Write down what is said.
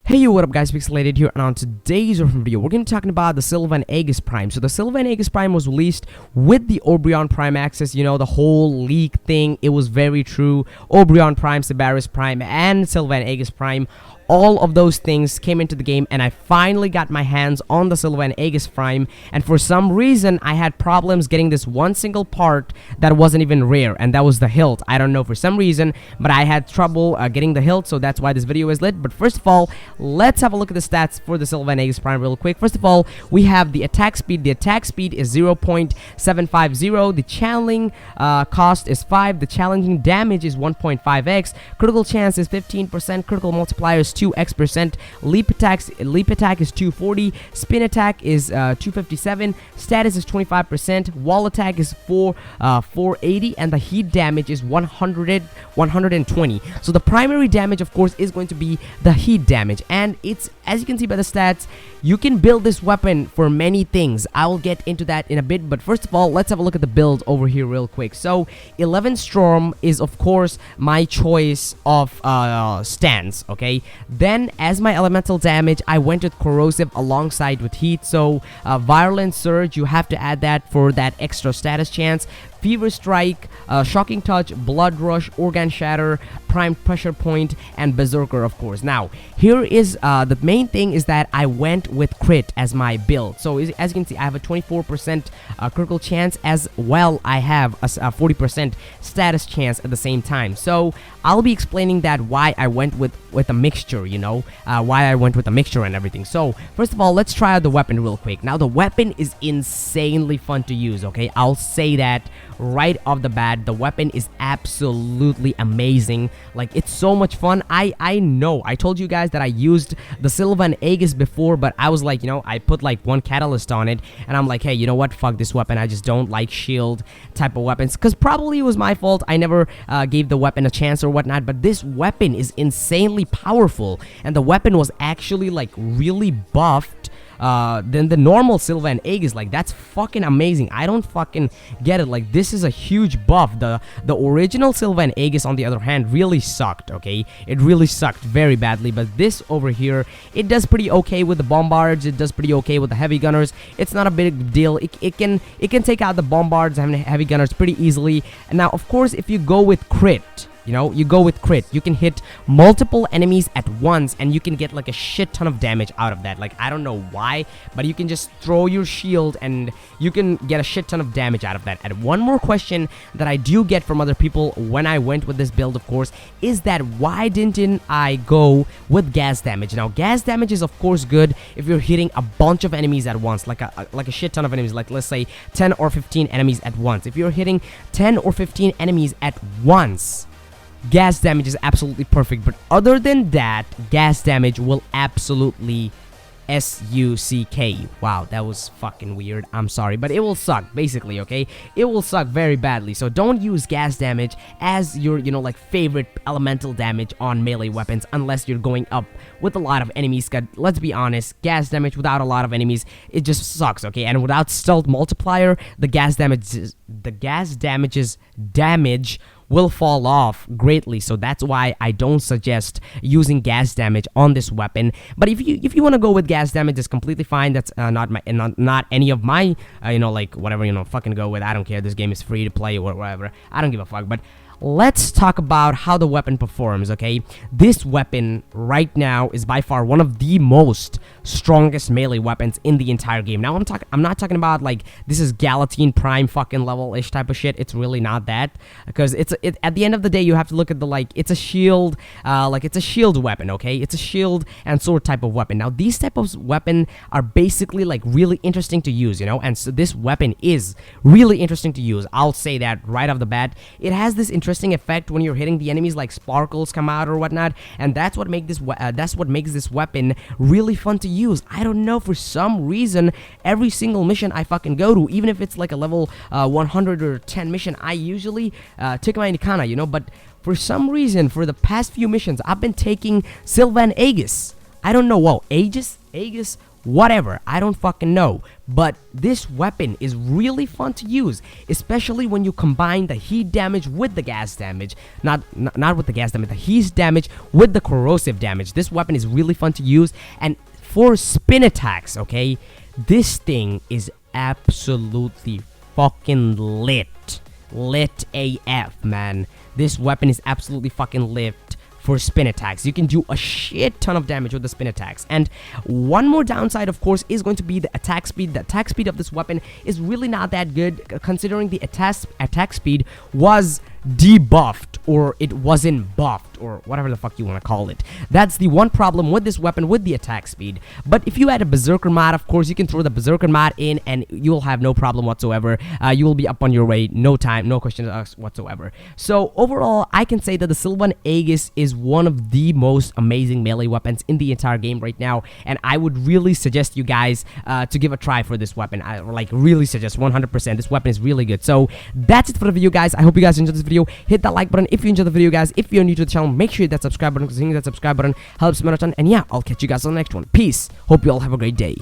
Hey, what up guys, Pixelated here, and on today's video, we're going to be talking about the Silva And Aegis Prime. So the Silva And Aegis Prime was released with the Orbreon Prime access, you know, the whole leak thing. It was very true. Orbreon Prime, Cerberus Prime, and Silva And Aegis Prime. All of those things came into the game, and I finally got my hands on the Silva And Aegis Prime, and for some reason, I had problems getting this one single part that wasn't even rare, and that was the hilt. I don't know for some reason, but I had trouble getting the hilt, so that's why this video is lit. But first of all, let's have a look at the stats for the Silva And Aegis Prime real quick. First of all, we have the attack speed. The attack speed is 0.750. The channeling cost is 5. The challenging damage is 1.5x. Critical chance is 15%. Critical multiplier is 2x%. Leap attack is 240. Spin attack is 257. Status is 25%. Wall attack is 480, and the heat damage is 120. So the primary damage, of course, is going to be the heat damage, and it's, as you can see by the stats, you can build this weapon for many things. I will get into that in a bit, but first of all, let's have a look at the build over here real quick. So 11 Storm is, of course, my choice of stance. Okay, then as my elemental damage, I went with corrosive alongside with heat. So violent surge, you have to add that for that extra status chance. Fever Strike, Shocking Touch, Blood Rush, Organ Shatter, Prime Pressure Point, and Berserker, of course. Now, here is the main thing is that I went with crit as my build. So as you can see, I have a 24% critical chance, as well I have a 40% status chance at the same time. So I'll be explaining that why I went with a mixture, you know, why I went with a mixture and everything. So first of all, let's try out the weapon real quick. Now, the weapon is insanely fun to use, okay? I'll say that right off the bat. The weapon is absolutely amazing. Like, it's so much fun. I know I told you guys that I used the Silva And Aegis before, but I was like, you know, I put like one catalyst on it, and I'm like, hey, you know what, fuck this weapon. I just don't like shield type of weapons, because probably it was my fault. I never gave the weapon a chance or whatnot, but this weapon is insanely powerful, and the weapon was actually like really buffed than the normal Silva And Aegis. Like, that's fucking amazing. I don't fucking get it. Like, this is a huge buff. The original Silva And Aegis, on the other hand, really sucked. Okay, it really sucked very badly. But this over here, it does pretty okay with the bombards. It does pretty okay with the heavy gunners. It's not a big deal. It can take out the bombards and heavy gunners pretty easily. And now, of course, if you go with crit, you know, you go with crit, you can hit multiple enemies at once, and you can get like a shit ton of damage out of that. Like, I don't know why, but you can just throw your shield and you can get a shit ton of damage out of that. And one more question that I do get from other people when I went with this build, of course, is that why didn't I go with gas damage? Now, gas damage is, of course, good if you're hitting a bunch of enemies at once, like a shit ton of enemies, like let's say 10 or 15 enemies at once. If you're hitting 10 or 15 enemies at once, gas damage is absolutely perfect. But other than that, gas damage will absolutely suck. Wow, that was fucking weird. I'm sorry, but it will suck, basically, okay? It will suck very badly. So don't use gas damage as your, you know, like, favorite elemental damage on melee weapons unless you're going up with a lot of enemies. Let's be honest, gas damage without a lot of enemies, it just sucks, okay? And without stealth multiplier, the gas damage will fall off greatly. So that's why I don't suggest using gas damage on this weapon. But if you want to go with gas damage, it's completely fine. That's not any of my you know, like, whatever, you know, fucking go with. I don't care. This game is free to play or whatever. I don't give a fuck. But let's talk about how the weapon performs, okay? This weapon right now is by far one of the most strongest melee weapons in the entire game. Now, I'm not talking about like this is Galatine Prime fucking level-ish type of shit. It's really not that, because at the end of the day, you have to look at the, like, it's a shield, like, it's a shield weapon, okay? It's a shield and sword type of weapon. Now, these type of weapon are basically like really interesting to use, you know? And so this weapon is really interesting to use. I'll say that right off the bat. It has this interesting effect when you're hitting the enemies, like sparkles come out or whatnot, and that's what makes this weapon really fun to use. I don't know, for some reason, every single mission I fucking go to, even if it's like a level 100 or 10 mission, I usually take my Nikana, you know. But for some reason, for the past few missions, I've been taking Silva And Aegis. I don't know. Whoa, Aegis, whatever, I don't fucking know. But this weapon is really fun to use, especially when you combine the heat damage with the gas damage. Not with the gas damage, the heat damage with the corrosive damage. This weapon is really fun to use, and for spin attacks, okay, this thing is absolutely fucking lit. Lit AF, man. This weapon is absolutely fucking lit for spin attacks. You can do a shit ton of damage with the spin attacks. And one more downside, of course, is going to be the attack speed. The attack speed of this weapon is really not that good, considering the attack speed was debuffed, or it wasn't buffed, or whatever the fuck you want to call it. That's the one problem with this weapon, with the attack speed. But if you add a Berserker mod, of course, you can throw the Berserker mod in and you'll have no problem whatsoever. You will be up on your way, no time, no questions asked whatsoever. So overall, I can say that the Silva And Aegis is one of the most amazing melee weapons in the entire game right now, and I would really suggest you guys to give a try for this weapon. I like really suggest 100%. This weapon is really good. So that's it for the video, guys. I hope you guys enjoyed this video. Hit that like button if you enjoyed the video, guys. If you're new to the channel, make sure you hit that subscribe button, because hitting that subscribe button helps me a ton. And yeah, I'll catch you guys on the next one. Peace. Hope you all have a great day.